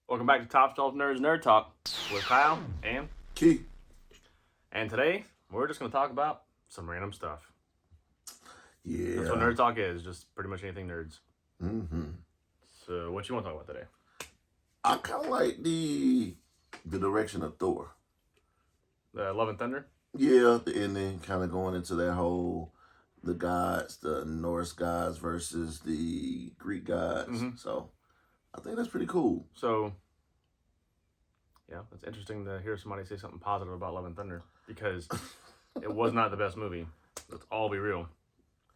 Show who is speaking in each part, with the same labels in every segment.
Speaker 1: Welcome back to Top Shelf Nerds Nerd Talk with Kyle and
Speaker 2: Key.
Speaker 1: And today we're just going to talk about some random stuff.
Speaker 2: Yeah.
Speaker 1: That's what Nerd Talk is, just pretty much anything nerds.
Speaker 2: Mm-hmm.
Speaker 1: So what you want to talk about today?
Speaker 2: I kind of like the direction of Thor.
Speaker 1: The Love and Thunder?
Speaker 2: Yeah, the ending, kind of going into that whole, the gods, the Norse gods versus the Greek gods.
Speaker 1: Mm-hmm.
Speaker 2: So I think that's pretty cool.
Speaker 1: So, yeah, it's interesting to hear somebody say something positive about Love and Thunder because it was not the best movie. Let's all be real.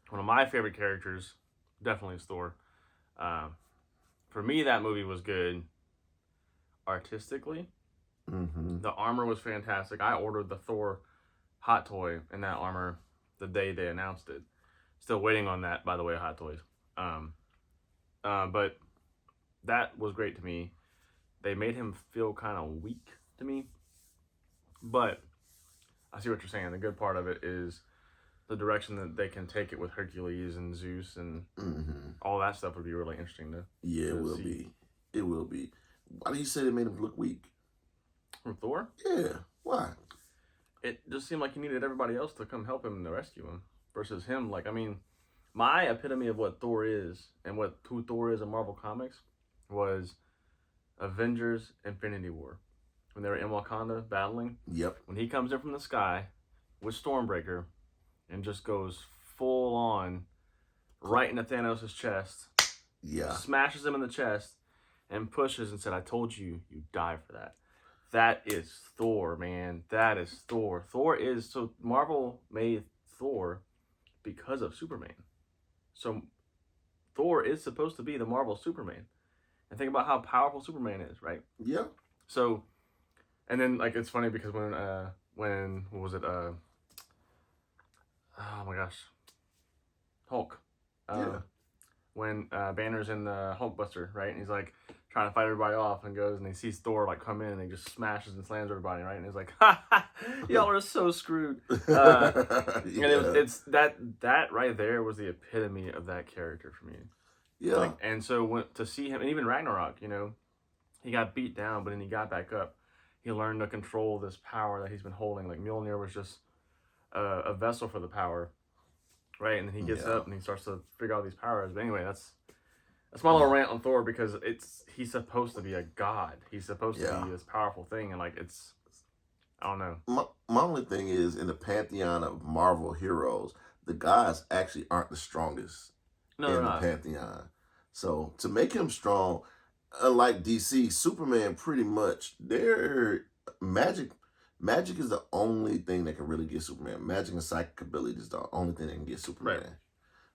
Speaker 1: One of my favorite characters definitely is Thor. For me, that movie was good artistically.
Speaker 2: Mm-hmm.
Speaker 1: The armor was fantastic. I ordered the Thor hot toy in that armor the day they announced it. Still waiting on that, by the way, Hot Toys. But that was great to me. They made him feel kind of weak to me. But I see what you're saying. The good part of it is the direction that they can take it with Hercules and Zeus and all that stuff would be really interesting to
Speaker 2: it will
Speaker 1: see.
Speaker 2: be. It will be. Why do you say they made him look weak?
Speaker 1: From Thor?
Speaker 2: Yeah. Why?
Speaker 1: It just seemed like he needed everybody else to come help him to rescue him versus him. Like, I mean, my epitome of what Thor is and who Thor is in Marvel Comics was Avengers Infinity War. When they were in Wakanda battling.
Speaker 2: Yep.
Speaker 1: When he comes in from the sky with Stormbreaker and just goes full on right into Thanos' chest.
Speaker 2: Yeah.
Speaker 1: Smashes him in the chest and pushes and said, I told you, you die for that. That is Thor, man. That is Thor. So Marvel made Thor because of Superman. So Thor is supposed to be the Marvel Superman. And think about how powerful Superman is, right?
Speaker 2: Yeah.
Speaker 1: So, and then like it's funny because when what was it? Oh my gosh, Hulk.
Speaker 2: Yeah.
Speaker 1: When Banner's in the Hulkbuster, right? And he's like trying to fight everybody off and goes and he sees Thor like come in and he just smashes and slams everybody, right? And he's like, ha ha, y'all are so screwed.
Speaker 2: Yeah.
Speaker 1: And it's that right there was the epitome of that character for me.
Speaker 2: Yeah.
Speaker 1: Like, and so to see him, and even Ragnarok, you know, he got beat down, but then he got back up. He learned to control this power that he's been holding. Like Mjolnir was just a vessel for the power, right? And then he gets up and he starts to figure out these powers. But anyway, that's my little rant on Thor because he's supposed to be a god. He's supposed to be this powerful thing, and like I don't know.
Speaker 2: My only thing is in the pantheon of Marvel heroes, the gods actually aren't the strongest in the pantheon. So to make him strong, unlike DC, Superman pretty much their magic is the only thing that can really get Superman. Magic and psychic ability is the only thing that can get Superman.
Speaker 1: Right.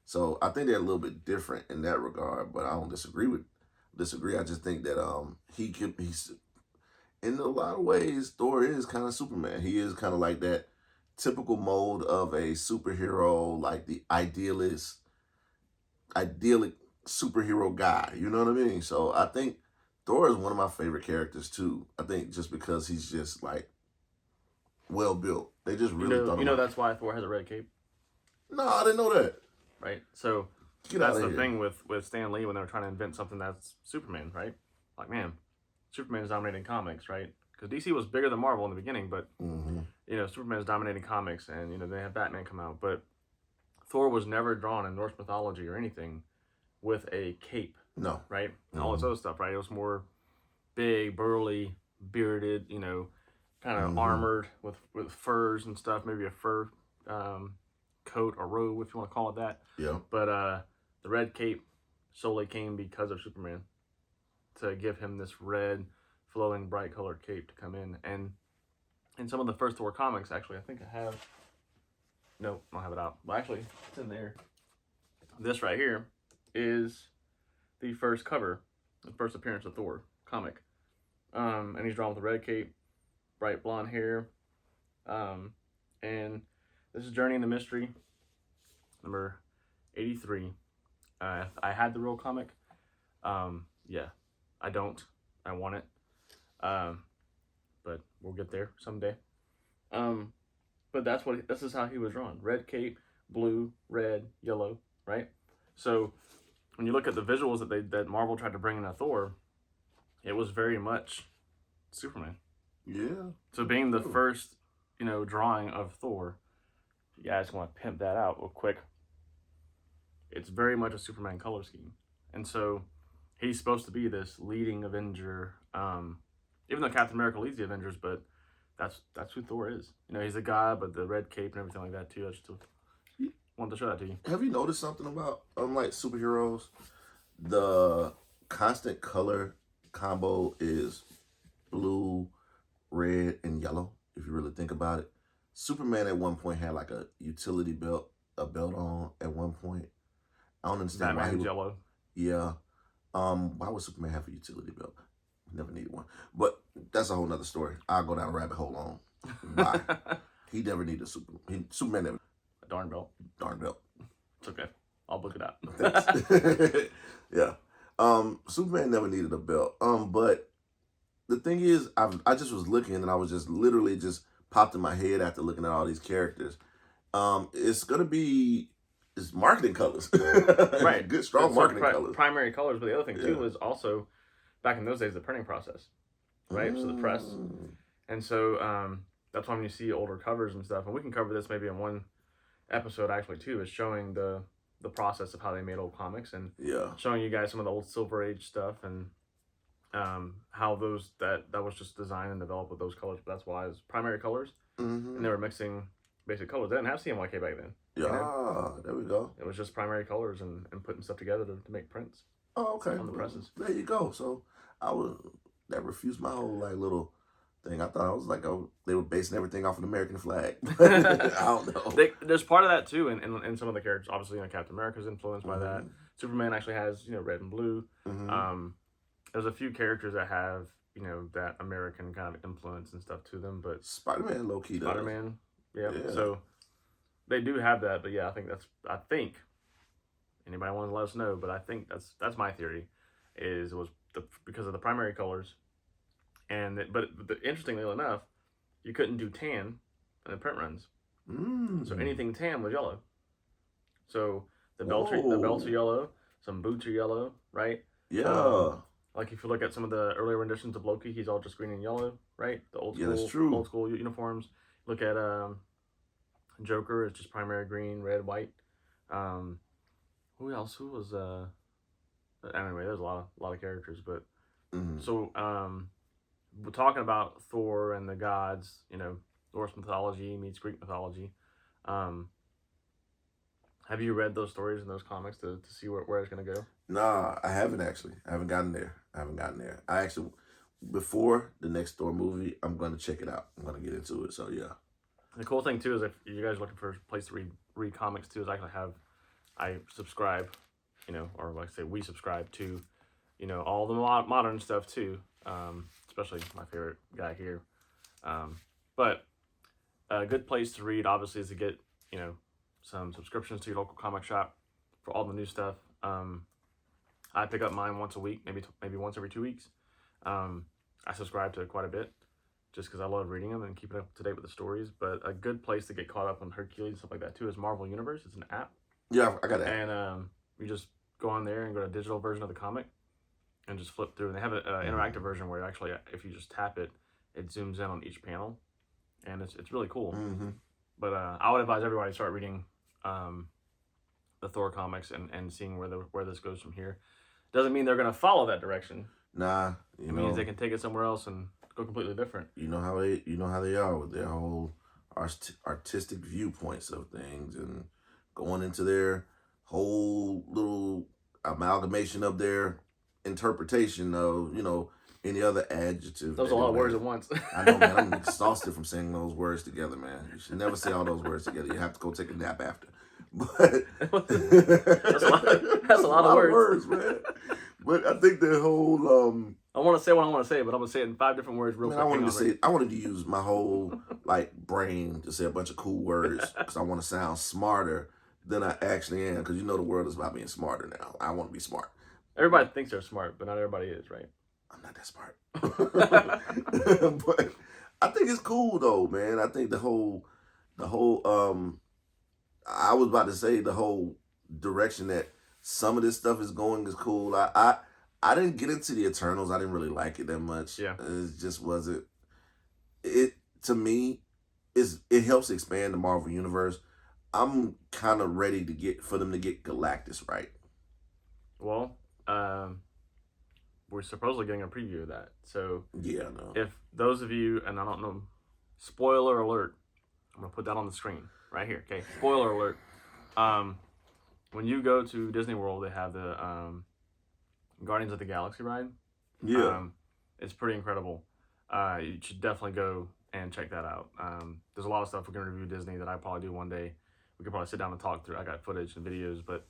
Speaker 2: So I think they're a little bit different in that regard, but I don't disagree. I just think that he's in a lot of ways Thor is kind of Superman. He is kind of like that typical mold of a superhero, like the idyllic superhero guy. You know what I mean? So I think Thor is one of my favorite characters too. I think just because he's just like well built. They just really thought.
Speaker 1: You know that's why Thor has a red cape.
Speaker 2: No, I didn't know that.
Speaker 1: Right. So that's the thing with Stan Lee when they were trying to invent something that's Superman, right? Like, man, Superman is dominating comics, right? Because DC was bigger than Marvel in the beginning, but you know, Superman is dominating comics, and you know they had Batman come out, but Thor was never drawn in Norse mythology or anything with a cape.
Speaker 2: No.
Speaker 1: Right? And all this other stuff, right? It was more big, burly, bearded, you know, kind of armored with furs and stuff, maybe a fur coat or robe, if you want to call it that.
Speaker 2: Yeah.
Speaker 1: But the red cape solely came because of Superman to give him this red, flowing, bright colored cape to come in. And in some of the first Thor comics, actually, I think I have. No, I don't have it out. Well, actually, it's in there. This right here is the first cover, the first appearance of Thor comic. And he's drawn with a red cape, bright blonde hair. And this is Journey into Mystery, number 83. I had the real comic. Yeah, I don't. I want it. But we'll get there someday. But this is how he was drawn. Red cape, blue, red, yellow, right? So when you look at the visuals that Marvel tried to bring into Thor, it was very much Superman.
Speaker 2: Yeah.
Speaker 1: So being the first, drawing of Thor, if you guys want to pimp that out real quick, it's very much a Superman color scheme. And so he's supposed to be this leading Avenger, even though Captain America leads the Avengers, but that's who Thor is. He's a guy, but the red cape and everything like that too. I just wanted to show that to you.
Speaker 2: Have you noticed something about, unlike superheroes, the constant color combo is blue, red, and yellow, if you really think about it. Superman at one point had like a utility belt, on at one point. I don't understand why he was
Speaker 1: yellow.
Speaker 2: Yeah. Why would Superman have a utility belt? Never needed one. But that's a whole nother story. I'll go down a rabbit hole on why. He never needed Superman never.
Speaker 1: A darn belt.
Speaker 2: Darn belt.
Speaker 1: It's okay. I'll look it up.
Speaker 2: Yeah. Superman never needed a belt. But the thing is, I just was looking and I was just literally just popped in my head after looking at all these characters. It's gonna be marketing colors.
Speaker 1: Right.
Speaker 2: Good, strong marketing colors.
Speaker 1: Primary colors. But the other thing too is also back in those days the printing process. Right? So the press. And so that's why when you see older covers and stuff, and we can cover this maybe in one episode actually too, is showing the process of how they made old comics and showing you guys some of the old Silver Age stuff and how those that was just designed and developed with those colors. But that's why it's primary colors, and they were mixing basic colors. They didn't have CMYK back then.
Speaker 2: Yeah, there we go.
Speaker 1: It was just primary colors and putting stuff together to make prints.
Speaker 2: Oh, okay.
Speaker 1: On the presses.
Speaker 2: There you go. So that refused my whole little thing. I thought it was like they were basing everything off an American flag. I don't know.
Speaker 1: There's part of that too, in some of the characters. Obviously, Captain America's influenced by that. Superman actually has red and blue. There's a few characters that have that American kind of influence and stuff to them, but
Speaker 2: Spider-Man low key does.
Speaker 1: Spider-Man, yeah. So they do have that, but yeah, I think anybody wants to let us know, but I think that's my theory, was because of the primary colors, but interestingly enough, you couldn't do tan in the print runs, so anything tan was yellow. So the belts are yellow, some boots are yellow, right?
Speaker 2: Yeah.
Speaker 1: Like if you look at some of the earlier renditions of Loki, he's all just green and yellow, right? The old school,
Speaker 2: that's true.
Speaker 1: Old school uniforms. Look at Joker, it's just primary green, red, white. Who else? Who was anyway, there's a lot of characters, but so we're talking about Thor and the gods, Norse mythology meets Greek mythology. Have you read those stories and those comics to see where it's gonna go?
Speaker 2: Nah, I haven't actually. I haven't gotten there. I actually, before the next Thor movie, I'm gonna check it out. I'm gonna get into it. So yeah.
Speaker 1: The cool thing too is if you guys are looking for a place to read comics too, is I subscribe, or like I say, we subscribe to, all the modern stuff too. Especially my favorite guy here. But a good place to read obviously is to get, some subscriptions to your local comic shop for all the new stuff. I pick up mine once a week, maybe once every 2 weeks. I subscribe to quite a bit just because I love reading them and keeping up to date with the stories. But a good place to get caught up on Hercules and stuff like that too is Marvel Universe. It's an app.
Speaker 2: Yeah, I got that.
Speaker 1: And you just go on there and go to a digital version of the comic and just flip through. And they have an interactive version where actually, if you just tap it, it zooms in on each panel, and it's really cool. But I would advise everybody to start reading the Thor comics and seeing where this goes from here. Doesn't mean they're gonna follow that direction.
Speaker 2: Nah,
Speaker 1: it means they can take it somewhere else and go completely different.
Speaker 2: You know how they are with their whole artistic viewpoints of things and going into their whole little amalgamation of their interpretation of any other adjective.
Speaker 1: Those are a lot of words at once.
Speaker 2: I know, man. I'm exhausted from saying those words together, man. You should never say all those words together. You have to go take a nap after. But
Speaker 1: that's a lot of words,
Speaker 2: man. But I think the whole
Speaker 1: I want to say what I want to say, but I'm gonna say it in 5 different words real quick.
Speaker 2: I wanted to use my whole brain to say a bunch of cool words because I want to sound smarter than I actually am. Because the world is about being smarter now. I want to be smart.
Speaker 1: Everybody thinks they're smart, but not everybody is, right?
Speaker 2: I'm not that smart. But I think it's cool though, man. I think the whole I was about to say the whole direction that some of this stuff is going is cool. I didn't get into the Eternals. I didn't really like it that much.
Speaker 1: Yeah.
Speaker 2: It just wasn't. It to me it helps expand the Marvel universe. I'm kind of ready to get for them to get Galactus right.
Speaker 1: Well, we're supposedly getting a preview of that. So
Speaker 2: yeah, no.
Speaker 1: If those of you, and I don't know, spoiler alert, I'm gonna put that on the screen right here. Okay, spoiler alert. When you go to Disney World, they have the Guardians of the Galaxy ride.
Speaker 2: Yeah,
Speaker 1: it's pretty incredible. You should definitely go and check that out. There's a lot of stuff we're gonna review Disney that I probably do one day. We could probably sit down and talk through. I got footage and videos, but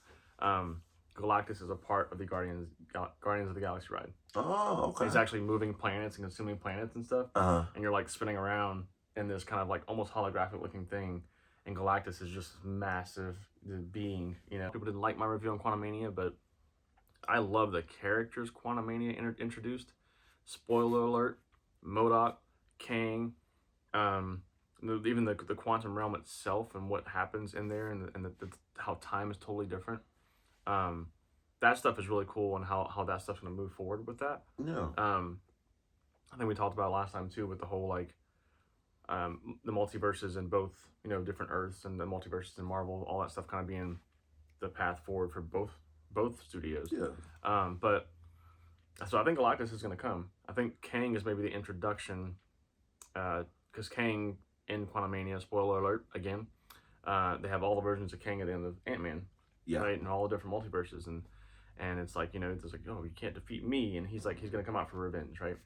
Speaker 1: Galactus is a part of the Guardians of the Galaxy ride.
Speaker 2: Oh, okay.
Speaker 1: He's actually moving planets and consuming planets and stuff. And you're like spinning around in this kind of like almost holographic looking thing. And Galactus is just massive being. You know, people didn't like my review on Quantumania, but I love the characters Quantumania introduced. Spoiler alert: MODOK, Kang, even the quantum realm itself and what happens in there, and how time is totally different. That stuff is really cool, and how that stuff's going to move forward with that.
Speaker 2: Yeah.
Speaker 1: I think we talked about it last time too, with the whole like the multiverses in both, you know, different Earths, and the multiverses in Marvel, all that stuff kind of being the path forward for both studios.
Speaker 2: Yeah.
Speaker 1: But so I think Galactus is going to come. I think Kang is maybe the introduction, because Kang in Quantumania, spoiler alert again, they have all the versions of Kang at the end of Ant-Man.
Speaker 2: Yeah.
Speaker 1: Right, and all the different multiverses, and it's like, you know, it's like, oh, you can't defeat me, and he's like, he's gonna come out for revenge, right?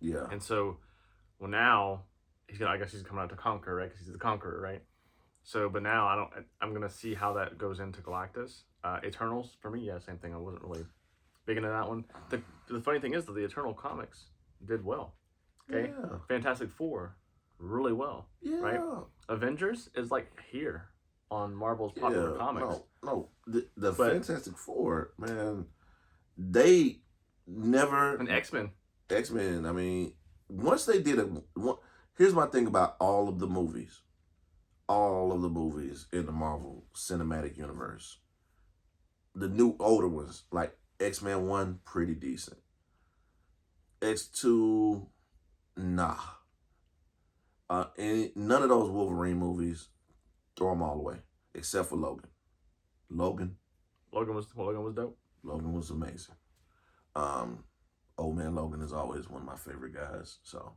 Speaker 2: Yeah.
Speaker 1: And so, well, now I guess he's coming out to conquer, right? Because he's the conqueror, right? So, but now I'm gonna see how that goes into Galactus. Eternals for me, yeah, same thing. I wasn't really big into that one. The funny thing is that the Eternal comics did well. Okay,
Speaker 2: yeah.
Speaker 1: Fantastic Four, really well.
Speaker 2: Yeah.
Speaker 1: Right. Avengers is like here on Marvel's popular comics.
Speaker 2: No, the Fantastic Four, man, they never.
Speaker 1: And X-Men.
Speaker 2: I mean, once they did it, here's my thing about all of the movies in the Marvel Cinematic Universe. The new older ones, like X-Men 1, pretty decent. X2, nah. And none of those Wolverine movies, throw them all away, except for Logan. Logan
Speaker 1: was dope.
Speaker 2: Logan was amazing. Old Man Logan is always one of my favorite guys. So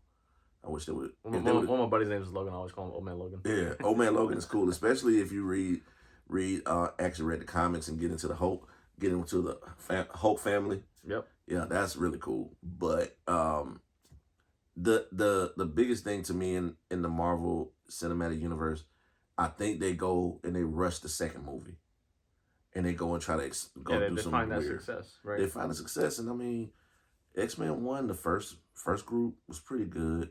Speaker 2: I wish they would.
Speaker 1: One of my buddies' name is Logan. I always call him Old Man Logan.
Speaker 2: Yeah, Old Man Logan is cool, especially if you actually read the comics and get into the Hope family.
Speaker 1: Yep.
Speaker 2: Yeah, that's really cool. But the biggest thing to me in the Marvel Cinematic Universe, I think they go and they rush the second movie, and they go and try to do something weird. They find that
Speaker 1: success, right?
Speaker 2: They find a success, and I mean, X-Men 1, the first group was pretty good.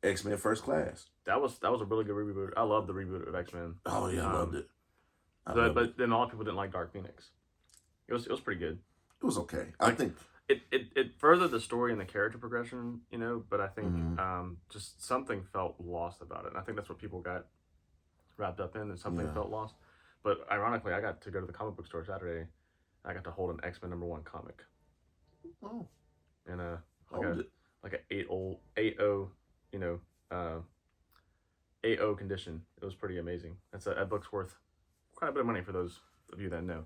Speaker 2: X-Men First Class.
Speaker 1: That was a really good reboot. I love the reboot of X-Men.
Speaker 2: Oh yeah, I loved it.
Speaker 1: But then a lot of people didn't like Dark Phoenix. It was pretty good.
Speaker 2: It was okay. I think
Speaker 1: it furthered the story and the character progression, you know. But I think just something felt lost about it, and I think that's what people got wrapped up in, and something felt lost. But ironically, I got to go to the comic book store Saturday. I got to hold an X-Men #1 comic.
Speaker 2: Oh.
Speaker 1: And like a 8.0, you know, 8.0 condition. It was pretty amazing. That book's worth quite a bit of money for those of you that know.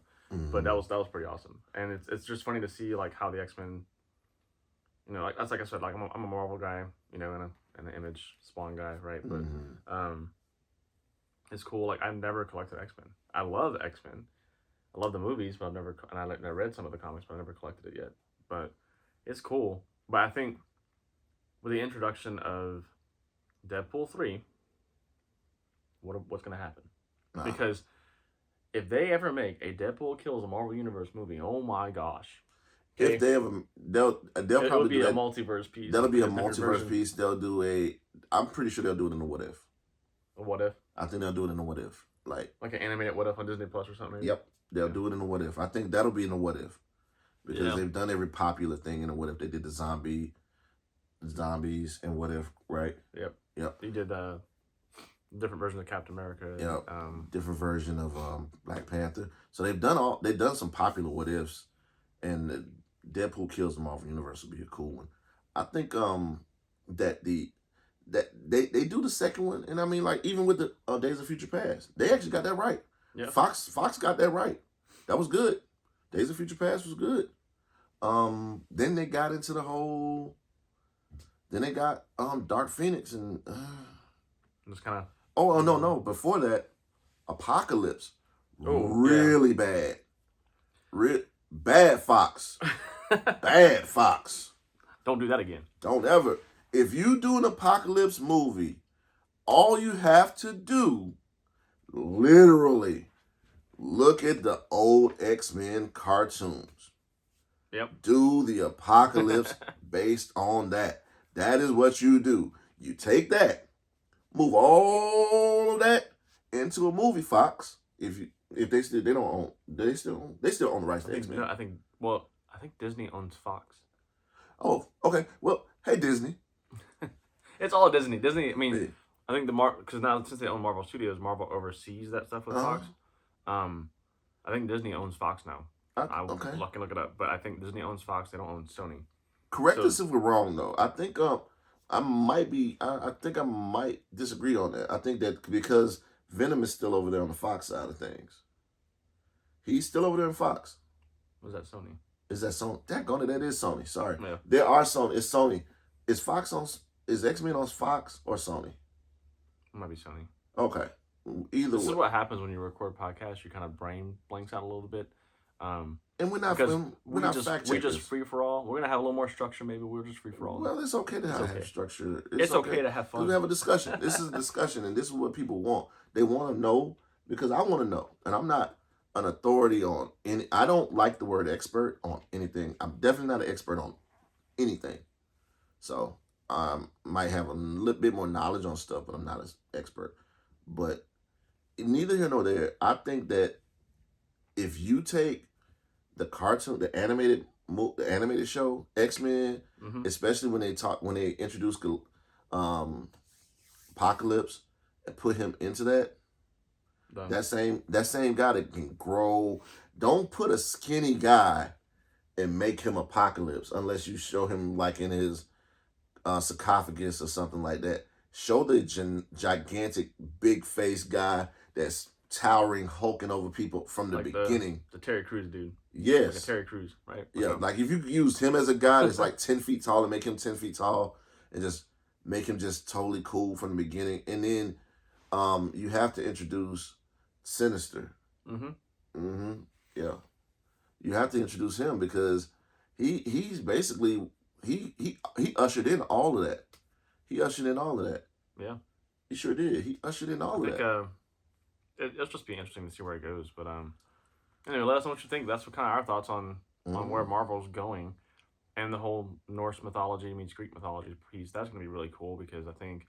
Speaker 1: But that was pretty awesome. And it's just funny to see like how the X-Men, you know, like I said, like I'm a Marvel guy, you know, and an Image Spawn guy, right? But it's cool. Like I've never collected X-Men. I love X-Men. I love the movies, but I read some of the comics, but I never collected it yet. But it's cool. But I think with the introduction of Deadpool 3, what's going to happen? Because if they ever make a Deadpool Kills a Marvel Universe movie, oh my gosh.
Speaker 2: Okay? If they ever, they'll probably
Speaker 1: be a multiverse piece.
Speaker 2: That'll be a multiverse piece. They'll do I'm pretty sure they'll do it in the What If.
Speaker 1: A What If?
Speaker 2: I think they'll do it in the What If. Like
Speaker 1: an animated What If on Disney Plus or something? Maybe?
Speaker 2: Yep. They'll do it in the What If. I think that'll be in the What If. Because they've done every popular thing in the What If. They did the zombies and What If, right?
Speaker 1: Yep. They did different version of Captain America.
Speaker 2: Yep. Different version of Black Panther. So they've done some popular What Ifs, and Deadpool kills the Marvel Universe would be a cool one. I think that they do the second one, and I mean, like, even with the Days of Future Past, they actually got that right.
Speaker 1: Yeah.
Speaker 2: Fox got that right. That was good. Days of Future Past was good. Then they got into the whole. Then they got Dark Phoenix and.
Speaker 1: Just kind of.
Speaker 2: Oh no! Before that, Apocalypse. Really bad. Bad Fox. Bad Fox.
Speaker 1: Don't do that again.
Speaker 2: Don't ever. If you do an Apocalypse movie, all you have to do, literally, look at the old X-Men cartoons.
Speaker 1: Yep.
Speaker 2: Do the Apocalypse based on that. That is what you do. You take that, move all of that into a movie, Fox. If they still own the rights to X-Men.
Speaker 1: No, I think Disney owns Fox.
Speaker 2: Oh, okay. Well, hey Disney.
Speaker 1: It's all Disney. Disney. I mean, yeah. I think because now since they own Marvel Studios, Marvel oversees that stuff with Fox. I think Disney owns Fox now. I can look it up, but I think Disney owns Fox. They don't own Sony.
Speaker 2: Correct us if we're wrong, though. I think I might disagree on that. I think that because Venom is still over there on the Fox side of things. He's still over there in Fox.
Speaker 1: Was that Sony?
Speaker 2: Is that Sony? That is Sony. Sorry.
Speaker 1: Yeah.
Speaker 2: There are Sony. It's Sony. Is Fox on? Is X-Men on Fox or Sony?
Speaker 1: It might be Sony.
Speaker 2: Okay. Either
Speaker 1: this
Speaker 2: way.
Speaker 1: is what happens when you record podcasts. Your kind of brain blanks out a little bit.
Speaker 2: And we're not fact checkers.
Speaker 1: We just free for all. We're gonna have a little more structure. Maybe we're just free for all.
Speaker 2: Well, it's okay to have structure.
Speaker 1: It's okay to have fun.
Speaker 2: We have a discussion. This is a discussion, and this is what people want. They want to know because I want to know, and I'm not an authority on any. I don't like the word expert on anything. I'm definitely not an expert on anything. So might have a little bit more knowledge on stuff, but I'm not an expert. But neither here nor there. I think that if you take the cartoon, the animated show, X-Men, especially when they introduce Apocalypse and put him into that, that same guy that can grow. Don't put a skinny guy and make him Apocalypse unless you show him like in his sarcophagus or something like that. Show the gigantic big face guy that's towering, hulking over people from the beginning.
Speaker 1: The Terry Crews dude.
Speaker 2: Yes.
Speaker 1: Like a Terry Crews, right?
Speaker 2: Yeah, like if you used him as a guy that's like 10 feet tall and make him 10 feet tall and just make him just totally cool from the beginning. And then you have to introduce Sinister. Yeah. You have to introduce him because he's basically he ushered in all of that. Yeah. He sure did. He ushered in all of that.
Speaker 1: It'll just be interesting to see where it goes. But anyway, let us know what you think. That's what kind of our thoughts on where Marvel's going, and the whole Norse mythology meets Greek mythology piece. That's going to be really cool because I think,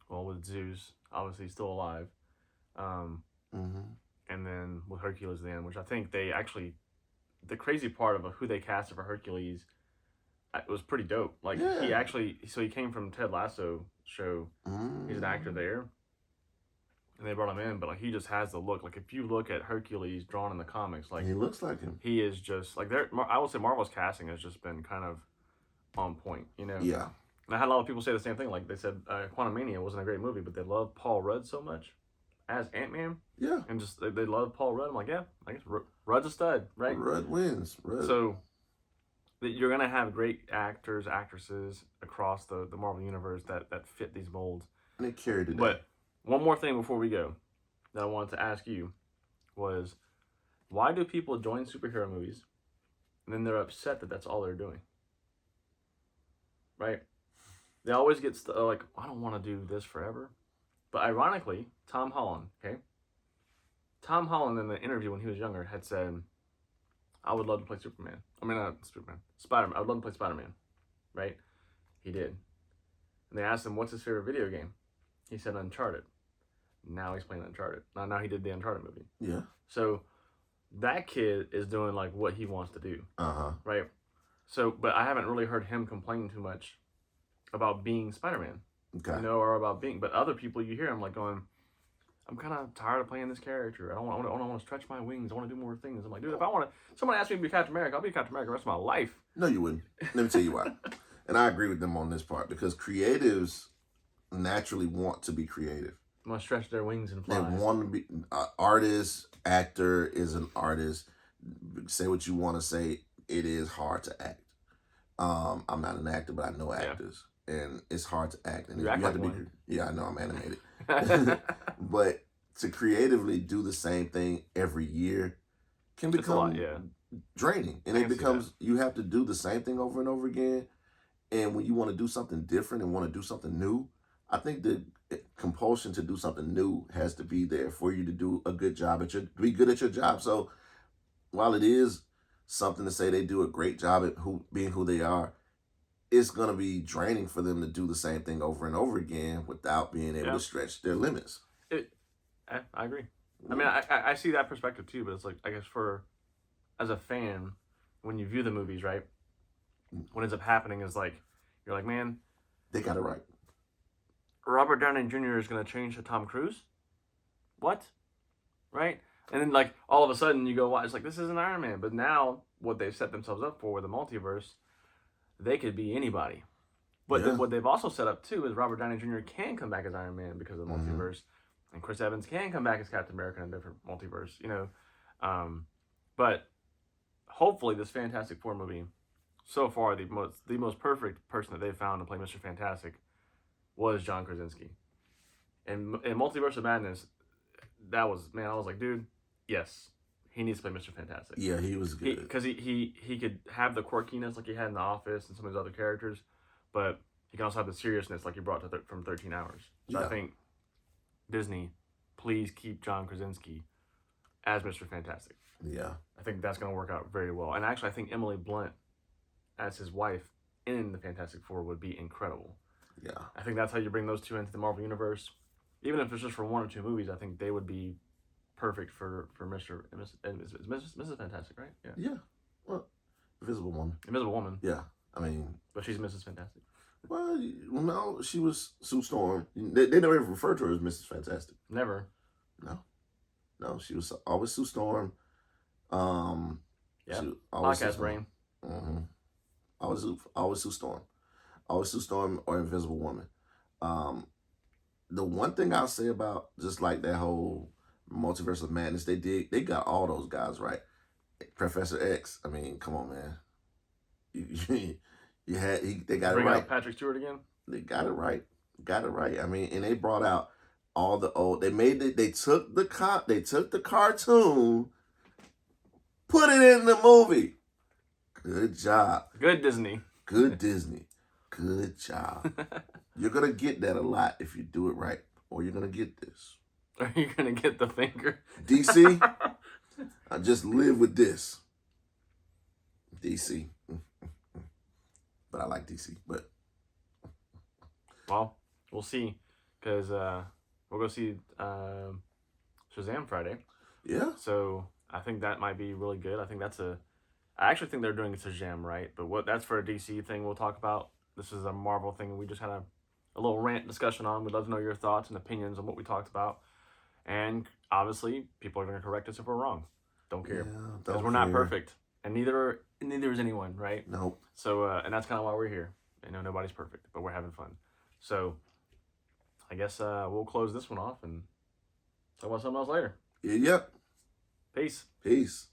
Speaker 1: with Zeus obviously still alive, and then with Hercules then, which I think they actually, the crazy part of who they casted for Hercules, it was pretty dope. Like he came from Ted Lasso show. He's an actor there. And they brought him in, but like he just has the look. Like if you look at Hercules drawn in the comics, like
Speaker 2: he looks like him.
Speaker 1: He is just like I would say Marvel's casting has just been kind of on point, you know.
Speaker 2: Yeah.
Speaker 1: And I had a lot of people say the same thing. Like they said, Quantumania wasn't a great movie, but they loved Paul Rudd so much as Ant-Man.
Speaker 2: Yeah.
Speaker 1: And just they love Paul Rudd. I'm like, yeah, I guess Rudd's a stud, right?
Speaker 2: Rudd wins.
Speaker 1: So you're gonna have great actors, actresses across the Marvel universe that fit these molds.
Speaker 2: And they carried it.
Speaker 1: But one more thing before we go that I wanted to ask you was, why do people join superhero movies and then they're upset that that's all they're doing? Right? They always get like, I don't want to do this forever. But ironically, Tom Holland in the interview when he was younger had said, I would love to play Superman. I mean, not Superman. Spider-Man. I would love to play Spider-Man. Right? He did. And they asked him, what's his favorite video game? He said Uncharted. Now he's playing Uncharted. Now he did the Uncharted movie.
Speaker 2: Yeah.
Speaker 1: So that kid is doing like what he wants to do. Right? So, but I haven't really heard him complain too much about being Spider-Man.
Speaker 2: Okay.
Speaker 1: You know, or about being, but other people you hear him like going, I'm kind of tired of playing this character. I don't want to stretch my wings. I want to do more things. I'm like, dude, if I want to, someone asked me to be Captain America, I'll be Captain America the rest of my life.
Speaker 2: No, you wouldn't. Let me tell you why. And I agree with them on this part, because creatives naturally want to be creative.
Speaker 1: Want to stretch their wings and fly.
Speaker 2: They want to be artist, actor is an artist. Say what you want to say. It is hard to act. I'm not an actor, but I know actors, and it's hard to act. And
Speaker 1: you
Speaker 2: have
Speaker 1: like
Speaker 2: to
Speaker 1: one.
Speaker 2: be. Yeah, I know I'm animated, but to creatively do the same thing every year can become draining, and it becomes you have to do the same thing over and over again. And when you want to do something different and want to do something new, I think the compulsion to do something new has to be there for you to do a good job be good at your job. So while it is something to say they do a great job at being who they are, it's going to be draining for them to do the same thing over and over again without being able to stretch their limits.
Speaker 1: I agree. I mean, I see that perspective too, but it's like, I guess as a fan, when you view the movies, right, what ends up happening is like, you're like, man,
Speaker 2: they got it right.
Speaker 1: Robert Downey Jr. is going to change to Tom Cruise? What? Right? And then, like, all of a sudden you go, watch, it's like, this isn't Iron Man. But now, what they've set themselves up for with the multiverse, they could be anybody. But what they've also set up, too, is Robert Downey Jr. can come back as Iron Man because of the multiverse. And Chris Evans can come back as Captain America in a different multiverse, you know. But hopefully this Fantastic Four movie, so far, the most perfect person that they've found to play Mr. Fantastic was John Krasinski. And in Multiverse of Madness, that was, man, I was like, dude, yes, he needs to play Mr. Fantastic.
Speaker 2: Yeah, he was good.
Speaker 1: Because he could have the quirkiness like he had in The Office and some of his other characters, but he can also have the seriousness like he brought from 13 Hours. So I think, Disney, please keep John Krasinski as Mr. Fantastic.
Speaker 2: Yeah.
Speaker 1: I think that's going to work out very well. And actually, I think Emily Blunt as his wife in the Fantastic Four would be incredible.
Speaker 2: Yeah.
Speaker 1: I think that's how you bring those two into the Marvel Universe. Even if it's just for one or two movies, I think they would be perfect for Mr. and Mrs. Fantastic, right?
Speaker 2: Yeah. Yeah. Well, Invisible Woman.
Speaker 1: Invisible Woman.
Speaker 2: Yeah. I mean...
Speaker 1: But she's Mrs. Fantastic.
Speaker 2: Well, no, she was Sue Storm. They never even referred to her as Mrs. Fantastic.
Speaker 1: Never.
Speaker 2: No, she was always Sue Storm.
Speaker 1: Yeah. Podcast brain.
Speaker 2: Mm-hmm. Always Sue Storm. Always Sue Storm or Invisible Woman. The one thing I'll say about just like that whole Multiverse of Madness, they got all those guys right. Professor X, I mean, come on, man. They got
Speaker 1: Bring
Speaker 2: it right.
Speaker 1: out Patrick Stewart again.
Speaker 2: They got it right. I mean, and they brought out all the old. They took the cartoon, put it in the movie. Good job.
Speaker 1: Good Disney.
Speaker 2: Good Disney. Good job. You're gonna get that a lot if you do it right, or you're gonna get this.
Speaker 1: Are you gonna get the finger?
Speaker 2: DC, I just live with this. DC. But I like DC, but...
Speaker 1: Well, we'll see, because we'll go see Shazam Friday.
Speaker 2: Yeah.
Speaker 1: So I think that might be really good. I actually think they're doing Shazam right, but that's for a DC thing we'll talk about. This is a Marvel thing we just had a little rant discussion on. We'd love to know your thoughts and opinions on what we talked about. And obviously, people are going to correct us if we're wrong. Don't care. Because we're not perfect. And neither is anyone, right?
Speaker 2: Nope.
Speaker 1: So, and that's kind of why we're here. I know nobody's perfect, but we're having fun. So, I guess we'll close this one off and talk about something else later.
Speaker 2: Yep.
Speaker 1: Peace.
Speaker 2: Peace.